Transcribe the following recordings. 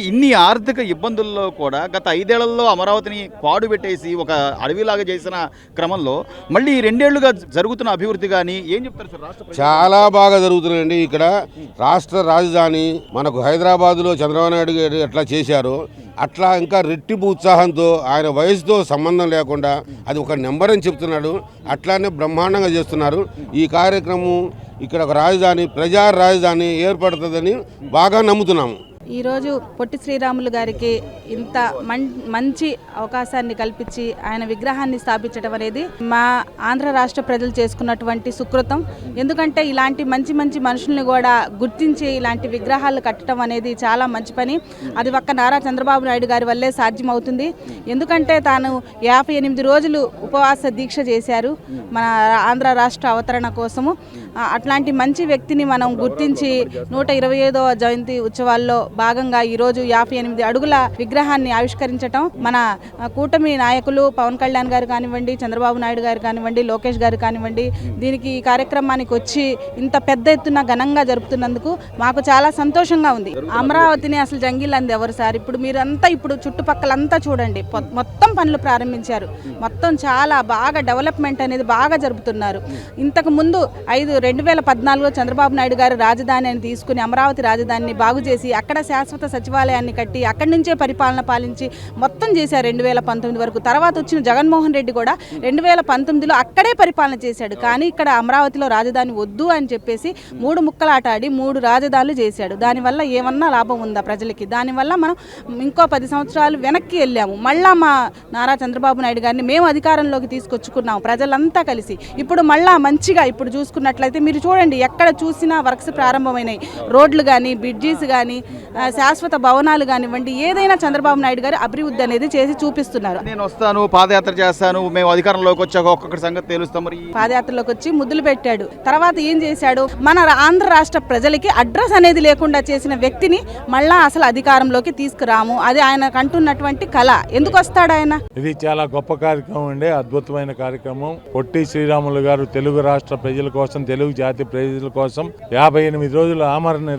ఇన్ని ఆర్థిక ఇబ్బందుల్లో కూడా గత 5 ఏళ్లలో అమరావతిని పాడుపెట్టేసి ఒక అడవిలాగా చేసిన క్రమంలో మళ్ళీ 2 ఏళ్లుగా జరుగుతున్న అభివృద్ధి కానీ ఏం చెప్తారు సార్? రాష్ట్ర చాలా బాగా జరుగుతున్నాయండి. ఇక్కడ రాష్ట్ర రాజధాని మనకు హైదరాబాదులో చంద్రబాబు నాయుడు గారు ఎట్లా చేశారో అట్లా ఇంకా రెట్టింపు ఉత్సాహంతో ఆయన వయసుతో సంబంధం లేకుండా అది ఒక నెంబర్ అని చెప్తున్నాడు. అట్లానే బ్రహ్మాండంగా చేస్తున్నారు. ఈ కార్యక్రమం ఇక్కడ ఒక రాజధాని ప్రజా రాజధాని ఏర్పడుతుందని బాగా నమ్ముతున్నాము. ఈరోజు పొట్టి శ్రీరాములు గారికి ఇంత మంచి అవకాశాన్ని కల్పించి ఆయన విగ్రహాన్ని స్థాపించడం అనేది మా ఆంధ్ర రాష్ట్ర ప్రజలు చేసుకున్నటువంటి సుకృతం. ఎందుకంటే ఇలాంటి మంచి మంచి మనుషుల్ని కూడా గుర్తించి ఇలాంటి విగ్రహాలు కట్టడం అనేది చాలా మంచి పని. అది ఒక్క నారా చంద్రబాబు నాయుడు గారి వల్లే సాధ్యమవుతుంది. ఎందుకంటే తాను 58 రోజులు ఉపవాస దీక్ష చేశారు మన ఆంధ్ర రాష్ట్ర అవతరణ కోసము. అట్లాంటి మంచి వ్యక్తిని మనం గుర్తించి 125వ జయంతి ఉత్సవాల్లో భాగంగా ఈరోజు 58 అడుగుల విగ్రహాన్ని ఆవిష్కరించడం మన కూటమి నాయకులు పవన్ కళ్యాణ్ గారు కానివ్వండి, చంద్రబాబు నాయుడు గారు కానివ్వండి, లోకేష్ గారు కానివ్వండి, దీనికి ఈ కార్యక్రమానికి వచ్చి ఇంత పెద్ద ఎత్తున ఘనంగా జరుపుతున్నందుకు మాకు చాలా సంతోషంగా ఉంది. అమరావతిని అసలు జంగిలంది ఎవరు సార్? ఇప్పుడు మీరంతా ఇప్పుడు చుట్టుపక్కలంతా చూడండి, మొత్తం పనులు ప్రారంభించారు. మొత్తం చాలా బాగా డెవలప్మెంట్ అనేది బాగా జరుపుతున్నారు. ఇంతకు ముందు 2014లో చంద్రబాబు నాయుడు గారు రాజధాని అని తీసుకుని అమరావతి రాజధానిని బాగు చేసి అక్కడ శాశ్వత సచివాలయాన్ని కట్టి అక్కడి నుంచే పరిపాలన పాలించి మొత్తం చేశారు 2019 వరకు. తర్వాత వచ్చిన జగన్మోహన్ రెడ్డి కూడా 2019లో అక్కడే పరిపాలన చేశాడు. కానీ ఇక్కడ అమరావతిలో రాజధాని వద్దు అని చెప్పేసి 3 ముక్కలాట ఆడి 3 రాజధానులు చేశాడు. దానివల్ల ఏమన్నా లాభం ఉందా ప్రజలకి? దానివల్ల మనం ఇంకో 10 సంవత్సరాలు వెనక్కి వెళ్ళాము. మళ్ళా మా నారా చంద్రబాబు నాయుడు గారిని మేము అధికారంలోకి తీసుకొచ్చుకున్నాం ప్రజలంతా కలిసి. ఇప్పుడు మళ్ళా మంచిగా ఇప్పుడు చూసుకున్నట్లయితే మీరు చూడండి, ఎక్కడ చూసినా వర్క్స్ ప్రారంభమైనాయి. రోడ్లు కానీ, బ్రిడ్జెస్ కానీ, శాశ్వత భవనాలు కానివ్వండి, ఏదైనా చంద్రబాబు నాయుడు గారు అభివృద్ధి అనేది చేసి చూపిస్తున్నారు. నేను వస్తాను, పాదయాత్ర చేస్తాను, మేము అధికారంలోకి వచ్చాక ఒక్కొక్కటి సంగతి తెలుస్తాం. మరి పాదయాత్రలోకి వచ్చి ముద్దులు పెట్టాడు. తర్వాత ఏం చేశాడు? మన ఆంధ్ర రాష్ట్ర ప్రజలకి అడ్రస్ అనేది లేకుండా చేసిన వ్యక్తిని మళ్ళా అసలు అధికారంలోకి తీసుకురాము. అది ఆయన కంటున్నటువంటి కళ. ఎందుకు వస్తాడు ఆయన? ఇది చాలా గొప్ప కార్యక్రమం అండి, అద్భుతమైన కార్యక్రమం. పొట్టి శ్రీరాములు గారు తెలుగు రాష్ట్ర ప్రజల కోసం, తెలుగు జాతి ప్రజల కోసం 58 రోజులు ఆమరణ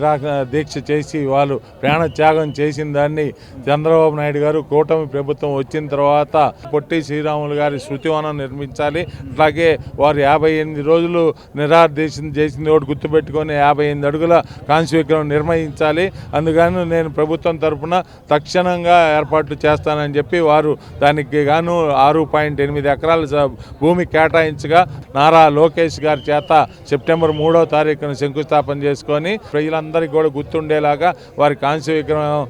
దీక్ష చేసి వాళ్ళు ప్రాణ త్యాగం చేసిన దాన్ని చంద్రబాబు నాయుడు గారు కూటమి ప్రభుత్వం వచ్చిన తర్వాత పొట్టి శ్రీరాములు గారి శృతివనం నిర్మించాలి. అట్లాగే వారు 58 రోజులు నిరాదీక్ష చేసింది ఒకటి గుర్తుపెట్టుకొని 58 అడుగుల కాంస్య విగ్రహం నిర్మించాలి. అందుకని నేను ప్రభుత్వం తరఫున తక్షణంగా ఏర్పాట్లు చేస్తానని చెప్పి వారు దానికి గాను 6.8 ఎకరాల భూమి కేటాయించగా నారా లోకేష్ గారి చేత సెప్టెంబర్ 3వ తారీఖున శంకుస్థాపన చేసుకొని ప్రజలందరికీ కూడా గుర్తుండేలాగా వారి కాంస్య విగ్రహం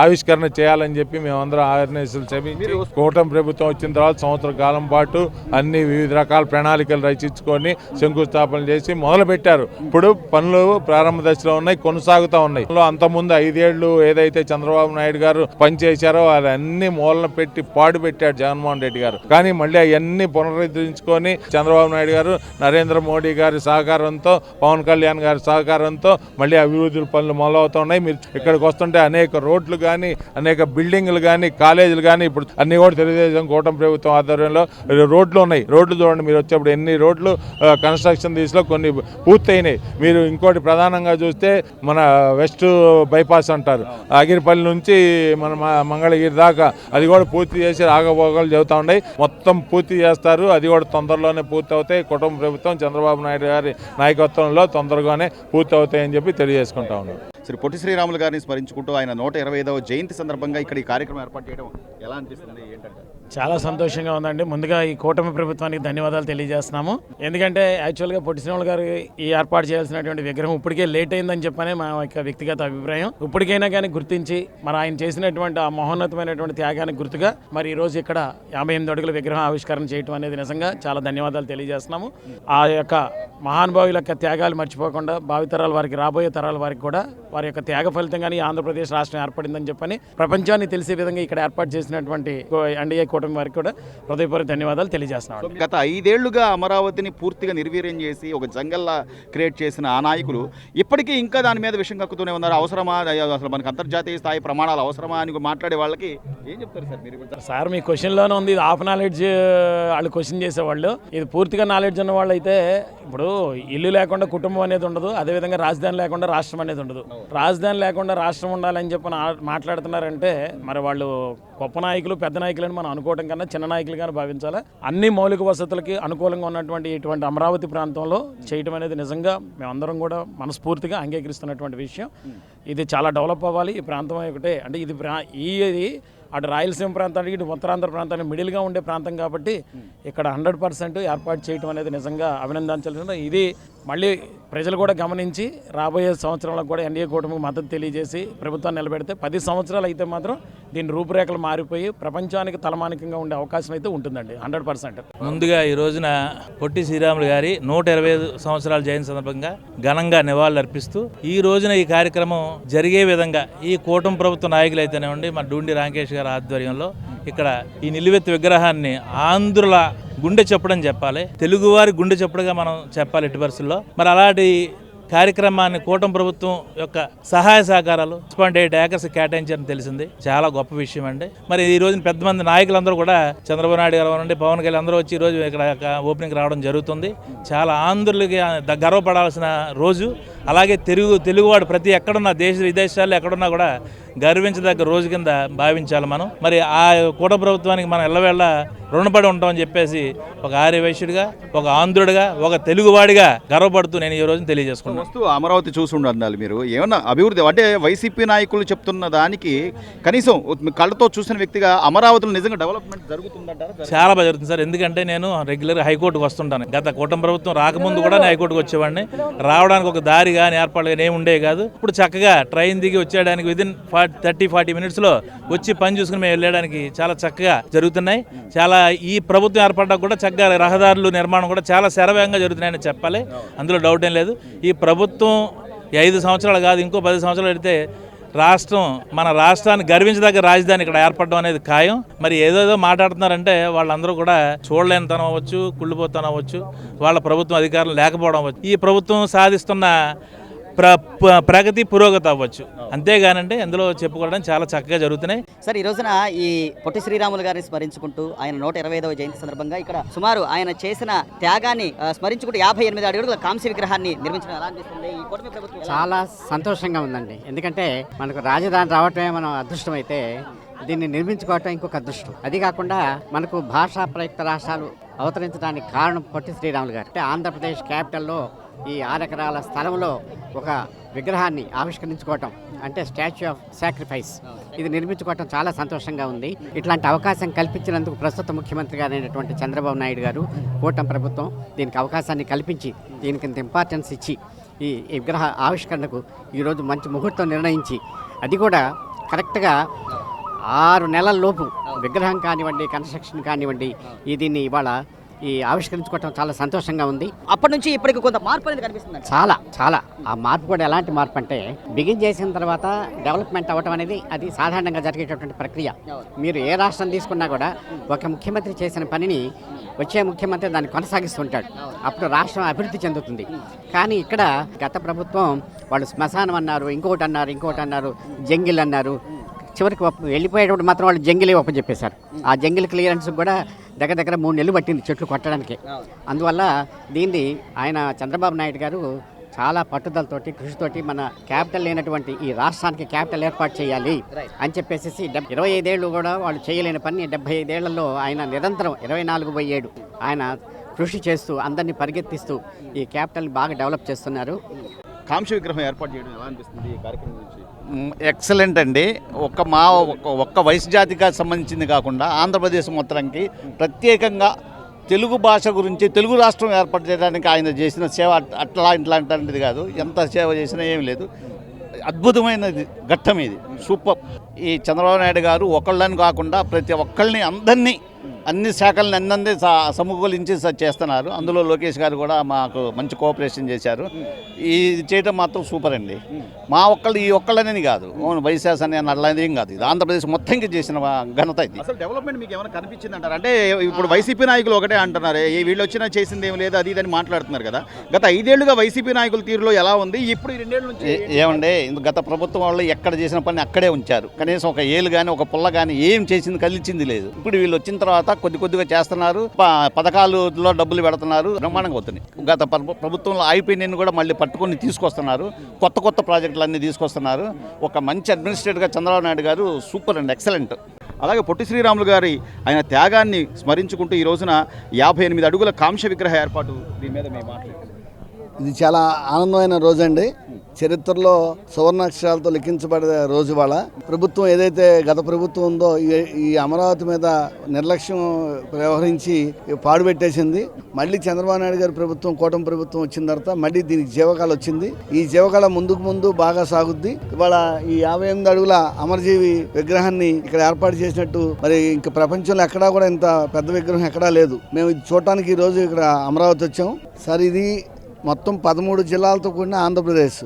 ఆవిష్కరణ చేయాలని చెప్పి మేమందరం ఆర్గనైజేషన్లు శ్రమించి కూటమి ప్రభుత్వం వచ్చిన తర్వాత సంవత్సర కాలం పాటు అన్ని వివిధ రకాల ప్రణాళికలు రచించుకొని శంకుస్థాపన చేసి మొదలుపెట్టారు. ఇప్పుడు పనులు ప్రారంభ దశలో ఉన్నాయి, కొనసాగుతూ ఉన్నాయి. అంతకుముందు 5 ఏళ్లు ఏదైతే చంద్రబాబు నాయుడు గారు పనిచేశారో అవన్నీ మూలన పెట్టి పాడు పెట్టాడు జగన్మోహన్ రెడ్డి గారు. కానీ మళ్ళీ అవన్నీ పునరుద్ధరించుకొని చంద్రబాబు నాయుడు గారు, నరేంద్ర మోడీ గారి సహకారంతో, పవన్ కళ్యాణ్ గారి సహకారంతో మళ్ళీ అభివృద్ధి పనులు మొదలవుతున్నాయి. మీరు ఇక్కడికి వస్తుంటే అనేక రోడ్లు కానీ, అనేక బిల్డింగ్లు కానీ, కాలేజీలు కానీ ఇప్పుడు అన్ని కూడా తెలుగుదేశం కూటమి ప్రభుత్వం ఆధ్వర్యంలో రోడ్లు ఉన్నాయి. రోడ్లు చూడండి, మీరు వచ్చేప్పుడు ఎన్ని రోడ్లు కన్స్ట్రక్షన్ దిశలో కొన్ని పూర్తయినాయి. మీరు ఇంకోటి ప్రధానంగా చూస్తే మన వెస్ట్ బైపాస్ అంటారు, ఆగిరిపల్లి నుంచి మన మంగళగిరి దాకా అది కూడా పూర్తి చేసి రాగభోగాలు చెబుతూ ఉన్నాయి. మొత్తం పూర్తి చేస్తారు, అది కూడా తొందరలోనే పూర్తి అవుతాయి. కుటుంబ ప్రభుత్వం చంద్రబాబు నాయుడు గారి నాయకత్వంలో తొందరగానే పూర్తి అవుతాయని చెప్పి తెలియజేసుకుంటా ఉన్నాం. శ్రీ పొట్టి శ్రీరాములు గారిని స్మరించుకుంటూ ఆయన 125వ జయంతి సందర్భంగా ఇక్కడ ఈ కార్యక్రమం ఏర్పాటు చేయడం ఎలా అనిపిస్తుంది, ఏంటంటే? చాలా సంతోషంగా ఉందండి. ముందుగా ఈ కూటమి ప్రభుత్వానికి ధన్యవాదాలు తెలియజేస్తున్నాము. ఎందుకంటే యాక్చువల్గా పొట్టి శ్రీరాములు గారు ఈ ఏర్పాటు చేయాల్సినటువంటి విగ్రహం ఇప్పటికే లేట్ అయిందని చెప్పనే మా యొక్క వ్యక్తిగత అభిప్రాయం. ఇప్పటికైనా కానీ గుర్తించి మరి ఆయన చేసినటువంటి ఆ మహోన్నతమైనటువంటి త్యాగానికి గుర్తుగా మరి ఈ రోజు ఇక్కడ 58 అడుగుల విగ్రహం ఆవిష్కరణ చేయడం అనేది నిజంగా చాలా ధన్యవాదాలు తెలియజేస్తున్నాము. ఆ యొక్క మహానుభావుల యొక్క త్యాగాలు మర్చిపోకుండా భావితరాల వారికి, రాబోయే తరాల వారికి కూడా వారి యొక్క త్యాగ ఫలితంగానే ఆంధ్రప్రదేశ్ రాష్ట్రం ఏర్పడిందని చెప్పని ప్రపంచాన్ని తెలిసే విధంగా ఇక్కడ ఏర్పాటు చేసినటువంటి ఎన్డీఏ కూటమి వారికి కూడా హృదయపూర్వక ధన్యవాదాలు తెలియజేస్తున్నాం. గత 5 ఏళ్లుగా అమరావతిని పూర్తిగా నిర్వీర్యం చేసి ఒక జంగల్లా క్రియేట్ చేసిన ఆ నాయకులు ఇప్పటికీ ఇంకా దాని మీద విషయం కక్కుతూనే ఉన్నారు. అవసరమా, అసలు మనకు అంతర్జాతీయ స్థాయి ప్రమాణాలు అవసరమా అని మాట్లాడే వాళ్ళకి ఏం చెప్తారు సార్ మీరు? సార్ మీ క్వశ్చన్లోనే ఉంది, ఇది హాఫ్ నాలెడ్జ్ వాళ్ళు క్వశ్చన్ చేసేవాళ్ళు. ఇది పూర్తిగా నాలెడ్జ్ ఉన్న వాళ్ళు అయితే ఇప్పుడు ఇల్లు లేకుండా కుటుంబం అనేది ఉండదు, అదేవిధంగా రాజధాని లేకుండా రాష్ట్రం అనేది ఉండదు. రాజధాని లేకుండా రాష్ట్రం ఉండాలని చెప్పి మాట్లాడుతున్నారంటే మరి వాళ్ళు గొప్ప నాయకులు, పెద్ద నాయకులని మనం అనుకోవడం కన్నా చిన్న నాయకులుగానే భావించాలి. అన్ని మౌలిక వసతులకి అనుకూలంగా ఉన్నటువంటి ఇటువంటి అమరావతి ప్రాంతంలో చేయటం అనేది నిజంగా మేమందరం కూడా మనస్ఫూర్తిగా అంగీకరిస్తున్నటువంటి విషయం. ఇది చాలా డెవలప్ అవ్వాలి. ఈ ప్రాంతం ఒకటే అంటే ఇది అటు రాయలసీమ ప్రాంతానికి ఇటు ఉత్తరాంధ్ర ప్రాంతానికి మిడిల్గా ఉండే ప్రాంతం కాబట్టి ఇక్కడ 100% ఏర్పాటు చేయడం అనేది నిజంగా అభినందించాల్సింది. ఇది మళ్ళీ ప్రజలు కూడా గమనించి రాబోయే సంవత్సరంలో కూడా ఎన్డీఏ కూటమికి మద్దతు తెలియజేసి ప్రభుత్వాన్ని నిలబెడితే 10 సంవత్సరాలు అయితే మాత్రం దీని రూపురేఖలు మారిపోయి ప్రపంచానికి తలమానికంగా ఉండే అవకాశం అయితే ఉంటుందండి 100%. ముందుగా ఈ రోజున పొట్టి శ్రీరాములు గారి 125 సంవత్సరాల జయంతి సందర్భంగా ఘనంగా నివాళులు అర్పిస్తూ ఈ రోజున ఈ కార్యక్రమం జరిగే విధంగా ఈ కూటమి ప్రభుత్వ నాయకులు అయితేనేవ్వండి, మా డూండి రాంకేష్ గారి ఆధ్వర్యంలో ఇక్కడ ఈ నిలువెత్తు విగ్రహాన్ని ఆంధ్రుల గుండె చప్పుడని చెప్పాలి, తెలుగువారి గుండె చప్పుడుగా మనం చెప్పాలి ఎట్టి పరిస్థితుల్లో. మరి అలాంటి కార్యక్రమాన్ని కూటమి ప్రభుత్వం యొక్క సహాయ సహకారాలు 6.8 ఏకర్స్ కేటాయించారని తెలిసింది. చాలా గొప్ప విషయం అండి. మరి ఈ రోజున పెద్ద మంది నాయకులందరూ కూడా చంద్రబాబు నాయుడు గారు నుండి పవన్ కళ్యాణ్ అందరూ వచ్చి ఈ రోజు ఇక్కడ ఓపెనింగ్ రావడం జరుగుతుంది. చాలా ఆంధ్రులకి గర్వపడాల్సిన రోజు. అలాగే తెలుగువాడు ప్రతి ఎక్కడున్నా దేశ విదేశాల్లో ఎక్కడున్నా కూడా గర్వించదగ్గ రోజు కింద భావించాలి మనం. మరి ఆ కూటమి ప్రభుత్వానికి మనం ఎల్లవేళ రుణపడి ఉంటామని చెప్పేసి ఒక ఆర్యవైశ్యుడిగా, ఒక ఆంధ్రుడిగా, ఒక తెలుగువాడిగా గర్వపడుతూ నేను ఈ రోజున తెలియజేసుకున్నాను. వస్తూ అమరావతి చూసి ఉండాలి మీరు. ఏమన్నా అభివృద్ధి అంటే వైసీపీ నాయకులు చెప్తున్న దానికి కనీసం కళ్ళతో చూసిన వ్యక్తిగా అమరావతిలో నిజంగా డెవలప్మెంట్ జరుగుతుందంటారా? చాలా బాగా జరుగుతుంది సార్. ఎందుకంటే నేను రెగ్యులర్గా హైకోర్టుకు వస్తుంటాను. గత కూటమి ప్రభుత్వం రాకముందు కూడా నేను హైకోర్టుకు వచ్చేవాడిని. రావడానికి ఒక దారి కానీ ఏర్పాట్లు కానీ ఏమి ఉండేవి కాదు. ఇప్పుడు చక్కగా ట్రైన్ దిగి వచ్చేయడానికి విదిన్ 30-40 మినిట్స్లో వచ్చి పని చూసుకుని మేము వెళ్ళడానికి చాలా చక్కగా జరుగుతున్నాయి. చాలా ఈ ప్రభుత్వం ఏర్పడ్డా కూడా చక్కగా రహదారులు నిర్మాణం కూడా చాలా శరవేగంగా జరుగుతున్నాయని చెప్పాలి. అందులో డౌట్ ఏం లేదు. ఈ ప్రభుత్వం 5 సంవత్సరాలు కాదు, ఇంకో 10 సంవత్సరాలు పెడితే మన రాష్ట్రాన్ని గర్వించదగ్గ రాజధాని ఇక్కడ ఏర్పడడం అనేది ఖాయం. మరి ఏదేదో మాట్లాడుతున్నారంటే వాళ్ళందరూ కూడా చూడలేనితనం అవ్వచ్చు, కుళ్ళిపోతనం అవ్వచ్చు, వాళ్ళ ప్రభుత్వం అధికారులు లేకపోవడం అవ్వచ్చు, ఈ ప్రభుత్వం సాధిస్తున్న ప్రగతి పురోగతి అవ్వచ్చు. అంతేగానంటే అందులో చెప్పుకోవడం చాలా చక్కగా జరుగుతున్నాయి. సార్, ఈ రోజున ఈ పొట్టి శ్రీరాములు గారిని స్మరించుకుంటూ ఆయన 125వ జయంతి సందర్భంగా ఇక్కడ సుమారు ఆయన చేసిన త్యాగాన్ని స్మరించుకుంటూ 58 అడుగుల కాంస్య విగ్రహాన్ని నిర్మించడం ఎలా అనిపిస్తుంది? ఈ కూటమి ప్రభుత్వం చాలా సంతోషంగా ఉందండి. ఎందుకంటే మనకు రాజధాని రావటమే మనం అదృష్టం అయితే దీన్ని నిర్మించుకోవటం ఇంకొక అదృష్టం. అది కాకుండా మనకు భాషా ప్రయుక్త రాష్ట్రాలు అవతరించడానికి కారణం పొట్టి శ్రీరాములు గారు. అంటే ఆంధ్రప్రదేశ్ క్యాపిటల్లో ఈ 6 ఎకరాల స్థలంలో ఒక విగ్రహాన్ని ఆవిష్కరించుకోవటం అంటే స్టాచ్యూ ఆఫ్ సాక్రిఫైస్ ఇది నిర్మించుకోవటం చాలా సంతోషంగా ఉంది. ఇట్లాంటి అవకాశం కల్పించినందుకు ప్రస్తుత ముఖ్యమంత్రి గారైనటువంటి చంద్రబాబు నాయుడు గారు, కూటమి ప్రభుత్వం దీనికి అవకాశాన్ని కల్పించి దీనికి ఇంత ఇంపార్టెన్స్ ఇచ్చి ఈ విగ్రహ ఆవిష్కరణకు ఈరోజు మంచి ముహూర్తం నిర్ణయించి అది కూడా కరెక్ట్గా 6 నెలల లోపు విగ్రహం కానివ్వండి, కన్స్ట్రక్షన్ కానివ్వండి, దీన్ని ఇవాళ ఆవిష్కరించుకోవటం చాలా సంతోషంగా ఉంది. అప్పటి నుంచి ఇప్పటికి కొంత మార్పు అనేది కనిపిస్తుంది. చాలా ఆ మార్పు కూడా ఎలాంటి మార్పు అంటే బిగిన్ చేసిన తర్వాత డెవలప్మెంట్ అవ్వటం అనేది అది సాధారణంగా జరిగేటటువంటి ప్రక్రియ. మీరు ఏ రాష్ట్రం తీసుకున్నా కూడా ఒక ముఖ్యమంత్రి చేసిన పనిని వచ్చే ముఖ్యమంత్రి దాన్ని కొనసాగిస్తుంటాడు. అప్పుడు రాష్ట్రం అభివృద్ధి చెందుతుంది. కానీ ఇక్కడ గత ప్రభుత్వం వాళ్ళు శ్మశానం అన్నారు, ఇంకొకటి అన్నారు, జంగిల్ అన్నారు. చివరికి వెళ్ళిపోయేటప్పుడు మాత్రం వాళ్ళు జంగిలే ఒప్పచెప్పేశారు. ఆ జంగిల్ క్లియరెన్స్ కూడా దగ్గర 3 నెలలు పట్టింది చెట్లు కొట్టడానికి. అందువల్ల దీన్ని ఆయన చంద్రబాబు నాయుడు గారు చాలా పట్టుదలతోటి, కృషితోటి మన క్యాపిటల్ లేనటువంటి ఈ రాష్ట్రానికి క్యాపిటల్ ఏర్పాటు చేయాలి అని చెప్పేసి 25 ఏళ్ళు కూడా వాళ్ళు చేయలేని పని 75 ఏళ్లలో ఆయన నిరంతరం 24/7 ఆయన కృషి చేస్తూ అందరినీ పరిగెత్తిస్తూ ఈ క్యాపిటల్ బాగా డెవలప్ చేస్తున్నారు. కాంస్య విగ్రహం ఏర్పాటు చేయడం ఎలా అనిపిస్తుంది ఈ కార్యక్రమం గురించి? ఎక్సలెంట్ అండి. ఒక్క వయసు జాతికి సంబంధించింది కాకుండా ఆంధ్రప్రదేశ్ మొత్తానికి ప్రత్యేకంగా తెలుగు భాష గురించి తెలుగు రాష్ట్రం ఏర్పాటు చేయడానికి ఆయన చేసిన సేవ ఇట్లాంటిది కాదు. ఎంత సేవ చేసినా ఏమీ లేదు. అద్భుతమైనది ఘట్టం ఇది. సూపర్. ఈ చంద్రబాబు నాయుడు గారు ఒకళ్ళని కాకుండా ప్రతి ఒక్కళ్ళని అందరినీ అన్ని శాఖలను అన్నందే సమకూలించి చేస్తున్నారు. అందులో లోకేష్ గారు కూడా మాకు మంచి కోఆపరేషన్ చేశారు. ఇది చేయడం మాత్రం సూపర్ అండి. మా ఈ ఒక్కళ్ళని కాదు, వైశాస్ అని అట్లాంటిది ఏం కాదు, ఇది ఆంధ్రప్రదేశ్ మొత్తంకి చేసిన ఘనత ఇది. అసలు డెవలప్మెంట్ మీకు ఏమైనా కనిపించింది అంటారు? అంటే ఇప్పుడు వైసీపీ నాయకులు ఒకటే అంటున్నారు, వీళ్ళు వచ్చినా చేసింది ఏం లేదు అది ఇదని మాట్లాడుతున్నారు కదా. గత 5 ఏళ్లుగా వైసీపీ నాయకుల తీరులో ఎలా ఉంది, ఇప్పుడు ఈ 2 ఏళ్ళ నుంచి ఏమండి, గత ప్రభుత్వం వాళ్ళు ఎక్కడ చేసిన పని అక్కడే ఉంచారు. కనీసం ఒక ఏలు కానీ ఒక పుల్ల కానీ ఏం చేసింది కదిలించింది లేదు. ఇప్పుడు వీళ్ళు వచ్చిన తర్వాత కొద్దిగా చేస్తున్నారు, పథకాలలో డబ్బులు పెడుతున్నారు, బ్రహ్మాండంగా అవుతున్నాయి. గత ప్రభుత్వంలో అయిపోయిన కూడా మళ్ళీ పట్టుకొని తీసుకొస్తున్నారు, కొత్త ప్రాజెక్టులు అన్నీ తీసుకొస్తున్నారు. ఒక మంచి అడ్మినిస్ట్రేటర్గా చంద్రబాబు నాయుడు గారు సూపర్ అండి, ఎక్సలెంట్. అలాగే పొట్టి శ్రీరాములు గారి ఆయన త్యాగాన్ని స్మరించుకుంటూ ఈ రోజున 58 అడుగుల కాంస్య విగ్రహ ఏర్పాటు, దీని మీద మేము మాట్లాడుతున్నాం. ఇది చాలా ఆనందమైన రోజు అండి. చరిత్రలో సువర్ణాక్షరాలతో లిఖించబడే రోజు వాళ్ళ ప్రభుత్వం ఏదైతే గత ప్రభుత్వం ఉందో ఈ అమరావతి మీద నిర్లక్ష్యం వ్యవహరించి పాడుపెట్టేసింది. మళ్ళీ చంద్రబాబు నాయుడు గారి ప్రభుత్వం, కూటమి ప్రభుత్వం వచ్చిన తర్వాత మళ్ళీ దీనికి జీవకాలం వచ్చింది. ఈ జీవకాలం ముందు బాగా సాగుద్ది. ఇవాళ ఈ 58 అడుగుల అమరజీవి విగ్రహాన్ని ఇక్కడ ఏర్పాటు చేసినట్టు మరి ఇంక ప్రపంచంలో ఎక్కడా కూడా ఇంత పెద్ద విగ్రహం ఎక్కడా లేదు. మేము ఇది చూడటానికి ఈ రోజు ఇక్కడ అమరావతి వచ్చాం. సార్, ఇది మొత్తం 13 జిల్లాలతో కూడిన ఆంధ్రప్రదేశ్.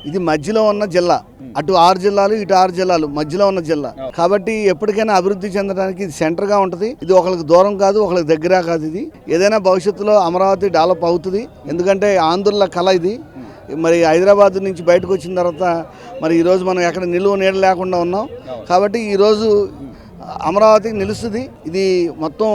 ఇది మధ్యలో ఉన్న జిల్లా. అటు 6 జిల్లాలు, ఇటు 6 జిల్లాలు, మధ్యలో ఉన్న జిల్లా. కాబట్టి ఎప్పటికైనా అభివృద్ధి చెందడానికి ఇది సెంటర్గా ఉంటుంది. ఇది ఒకరికి దూరం కాదు, ఒకరికి దగ్గర కాదు. ఇది ఏదైనా భవిష్యత్తులో అమరావతి డెవలప్ అవుతుంది. ఎందుకంటే ఆంధ్రుల కళ ఇది. మరి హైదరాబాద్ నుంచి బయటకు వచ్చిన తర్వాత మరి ఈరోజు మనం ఎక్కడ నిలువ నీడ లేకుండా ఉన్నాం. కాబట్టి ఈరోజు అమరావతి నిలుస్తుంది. ఇది మొత్తం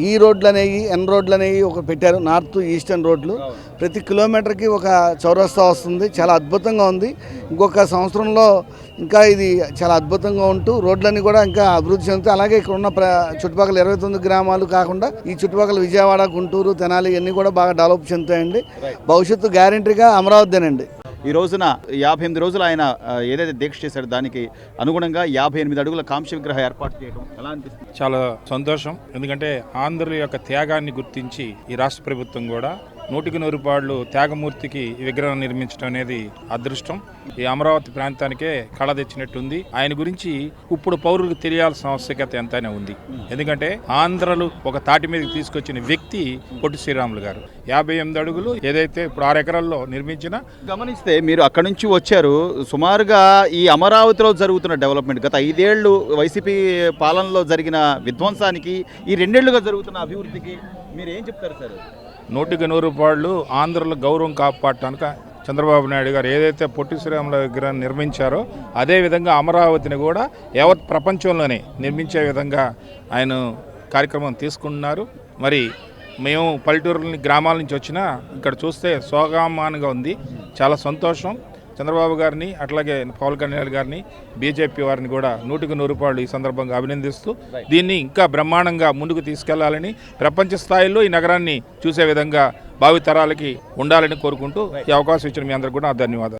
ఈ రోడ్లు అనేవి, రోడ్లు అనేవి ఒక పెట్టారు, నార్త్ ఈస్టర్న్ రోడ్లు. ప్రతి కిలోమీటర్కి ఒక చౌరస్తా వస్తుంది. చాలా అద్భుతంగా ఉంది. ఇంకొక సంవత్సరంలో ఇంకా ఇది చాలా అద్భుతంగా ఉంటూ రోడ్లన్నీ కూడా ఇంకా అభివృద్ధి చెందుతాయి. అలాగే ఇక్కడ ఉన్న చుట్టుపక్కల 29 గ్రామాలు కాకుండా ఈ చుట్టుపక్కల విజయవాడ, గుంటూరు, తెనాలి ఇవన్నీ కూడా బాగా డెవలప్ చెందుతాయండి. భవిష్యత్తు గ్యారెంటీగా అమరావతినండి. ఈ రోజున 58 రోజులు ఆయన ఏదైతే దీక్ష చేశాడో దానికి అనుగుణంగా 58 అడుగుల కాంస్య విగ్రహ ఏర్పాటు చేయడం ఎలా అనిపిస్తుంది? చాలా సంతోషం. ఎందుకంటే ఆంధ్రుల యొక్క త్యాగాన్ని గుర్తించి ఈ రాష్ట్ర ప్రభుత్వం కూడా 100 పాళ్ళు త్యాగమూర్తికి ఈ విగ్రహం నిర్మించడం అనేది అదృష్టం. ఈ అమరావతి ప్రాంతానికే కళ తెచ్చినట్టుంది. ఆయన గురించి ఇప్పుడు పౌరులకు తెలియాల్సిన ఆవశ్యకత ఎంతైనా ఉంది. ఎందుకంటే ఆంధ్రలు ఒక తాటి మీదకి తీసుకొచ్చిన వ్యక్తి పొట్టి శ్రీరాములు గారు. 58 అడుగులు ఏదైతే ఇప్పుడు 6 ఎకరాల్లో నిర్మించిన, గమనిస్తే మీరు అక్కడ నుంచి వచ్చారు. సుమారుగా ఈ అమరావతిలో జరుగుతున్న డెవలప్మెంట్, గత 5 ఏళ్ళు వైసీపీ పాలనలో జరిగిన విధ్వంసానికి, ఈ 2 ఏళ్లుగా జరుగుతున్న అభివృద్ధికి మీరు ఏం చెప్తారు సార్? 100 పాళ్ళు ఆంధ్రుల గౌరవం కాపాడటానికి చంద్రబాబు నాయుడు గారు ఏదైతే పొట్టి శ్రీరాముల విగ్రహాన్ని నిర్మించారో అదేవిధంగా అమరావతిని కూడా యావత్ ప్రపంచంలోనే నిర్మించే విధంగా ఆయన కార్యక్రమం తీసుకుంటున్నారు. మరి మేము పల్లెటూరుని, గ్రామాల నుంచి వచ్చినా ఇక్కడ చూస్తే సోగామానంగా ఉంది. చాలా సంతోషం. చంద్రబాబు గారిని, అట్లాగే పవన్ కళ్యాణ్ గారిని, బీజేపీ వారిని కూడా 100 పాళ్ళు ఈ సందర్భంగా అభినందిస్తూ దీన్ని ఇంకా బ్రహ్మాండంగా ముందుకు తీసుకెళ్లాలని, ప్రపంచ స్థాయిలో ఈ నగరాన్ని చూసే విధంగా భావితరాలకి ఉండాలని కోరుకుంటూ ఈ అవకాశం ఇచ్చిన మీ అందరికీ కూడా ధన్యవాదాలు.